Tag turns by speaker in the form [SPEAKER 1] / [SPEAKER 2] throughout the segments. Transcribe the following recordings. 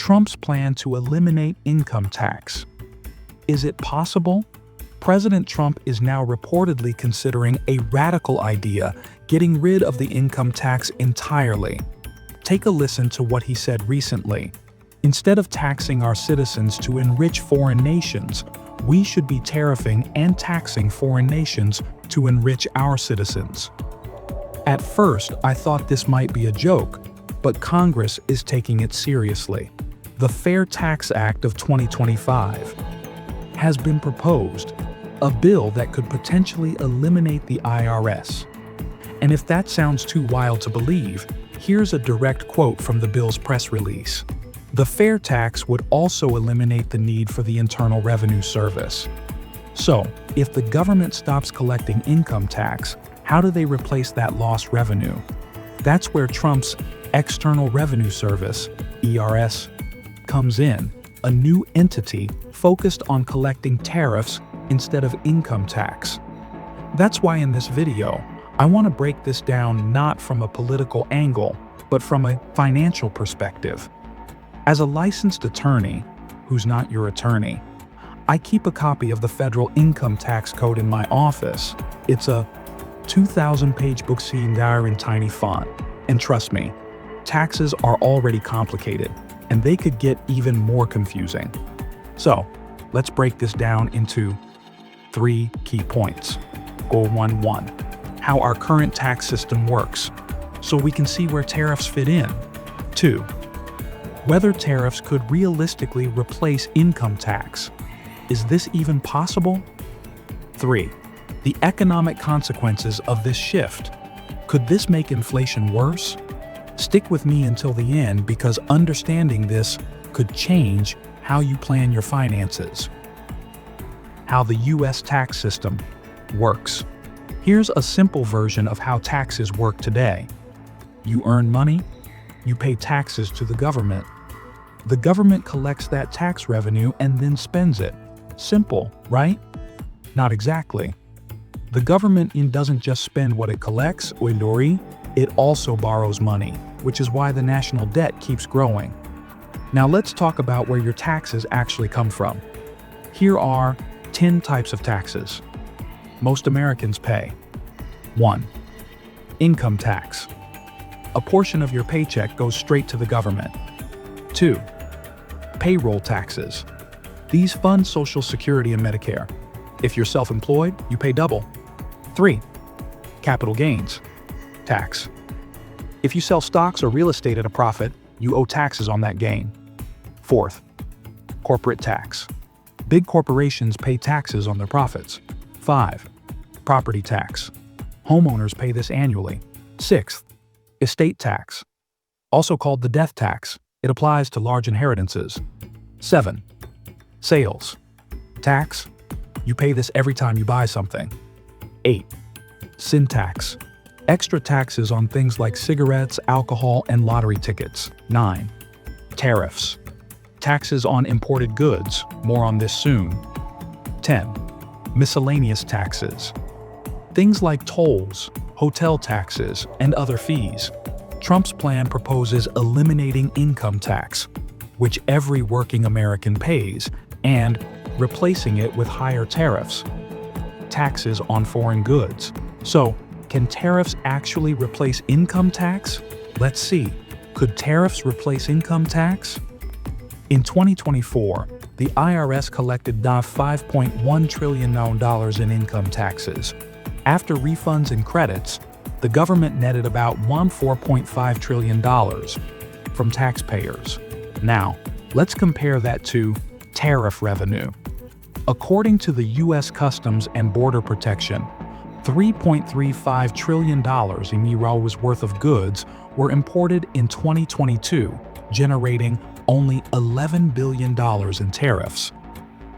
[SPEAKER 1] Trump's plan to eliminate income tax. Is it possible? President Trump is now reportedly considering a radical idea, getting rid of the income tax entirely. Take a listen to what he said recently. Instead of taxing our citizens to enrich foreign nations, we should be tariffing and taxing foreign nations to enrich our citizens. At first, I thought this might be a joke, but Congress is taking it seriously. The Fair Tax Act of 2025 has been proposed, a bill that could potentially eliminate the IRS. And if that sounds too wild to believe, here's a direct quote from the bill's press release. The fair tax would also eliminate the need for the Internal Revenue Service. So, if the government stops collecting income tax, how do they replace that lost revenue? That's where Trump's External Revenue Service, IRS, comes in, a new entity focused on collecting tariffs instead of income tax. That's why in this video, I want to break this down not from a political angle, but from a financial perspective. As a licensed attorney, who's not your attorney, I keep a copy of the Federal Income Tax Code in my office. It's a 2,000-page book seen there in tiny font. And trust me, taxes are already complicated, and they could get even more confusing. So, let's break this down into 3 key points. Goal 1.1. How our current tax system works, so we can see where tariffs fit in. 2. Whether tariffs could realistically replace income tax. Is this even possible? 3. The economic consequences of this shift. Could this make inflation worse? Stick with me until the end because understanding this could change how you plan your finances. How the U.S. tax system works. Here's a simple version of how taxes work today. You earn money, you pay taxes to the government. The government collects that tax revenue and then spends it. Simple, right? Not exactly. The government doesn't just spend what it collects, it also borrows money, which is why the national debt keeps growing. Now let's talk about where your taxes actually come from. Here are 10 types of taxes most Americans pay. 1. Income tax. A portion of your paycheck goes straight to the government. 2. Payroll taxes. These fund Social Security and Medicare. If you're self-employed, you pay double. 3. Capital gains tax. If you sell stocks or real estate at a profit, you owe taxes on that gain. 4th, corporate tax. Big corporations pay taxes on their profits. 5. Property tax. Homeowners pay this annually. 6th, estate tax. Also called the death tax. It applies to large inheritances. 7. Sales tax. You pay this every time you buy something. 8. Sin tax. Extra taxes on things like cigarettes, alcohol, and lottery tickets. 9. Tariffs. Taxes on imported goods. More on this soon. 10. Miscellaneous taxes. Things like tolls, hotel taxes, and other fees. Trump's plan proposes eliminating income tax, which every working American pays, and replacing it with higher tariffs. Taxes on foreign goods. So, can tariffs actually replace income tax? Let's see. Could tariffs replace income tax? In 2024, the IRS collected $5.1 trillion in income taxes. After refunds and credits, the government netted about $4.5 trillion from taxpayers. Now, let's compare that to tariff revenue. According to the U.S. Customs and Border Protection, $3.35 trillion in euros worth of goods were imported in 2022, generating only $11 billion in tariffs.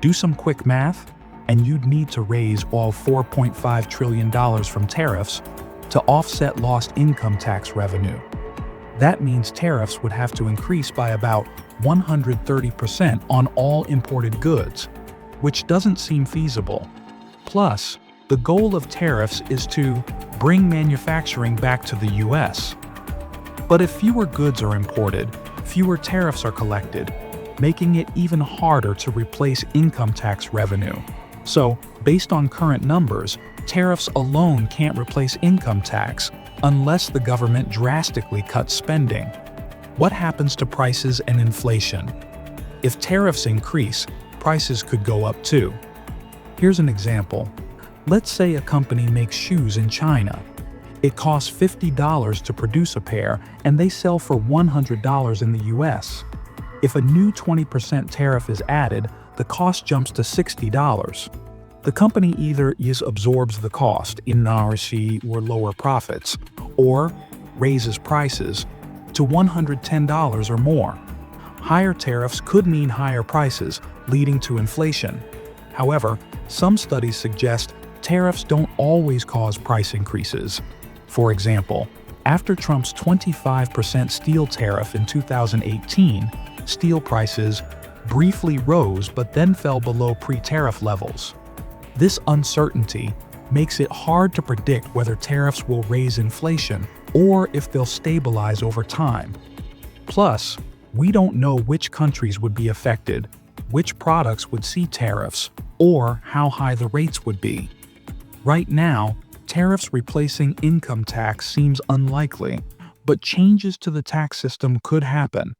[SPEAKER 1] Do some quick math, and you'd need to raise all $4.5 trillion from tariffs to offset lost income tax revenue. That means tariffs would have to increase by about 130% on all imported goods, which doesn't seem feasible. Plus, the goal of tariffs is to bring manufacturing back to the U.S. But if fewer goods are imported, fewer tariffs are collected, making it even harder to replace income tax revenue. So, based on current numbers, tariffs alone can't replace income tax unless the government drastically cuts spending. What happens to prices and inflation? If tariffs increase, prices could go up too. Here's an example. Let's say a company makes shoes in China. It costs $50 to produce a pair, and they sell for $100 in the US. If a new 20% tariff is added, the cost jumps to $60. The company either absorbs the cost in IRS or lower profits, or raises prices to $110 or more. Higher tariffs could mean higher prices, leading to inflation. However, some studies suggest tariffs don't always cause price increases. For example, after Trump's 25% steel tariff in 2018, steel prices briefly rose but then fell below pre-tariff levels. This uncertainty makes it hard to predict whether tariffs will raise inflation or if they'll stabilize over time. Plus, we don't know which countries would be affected, which products would see tariffs, or how high the rates would be. Right now, tariffs replacing income tax seems unlikely, but changes to the tax system could happen.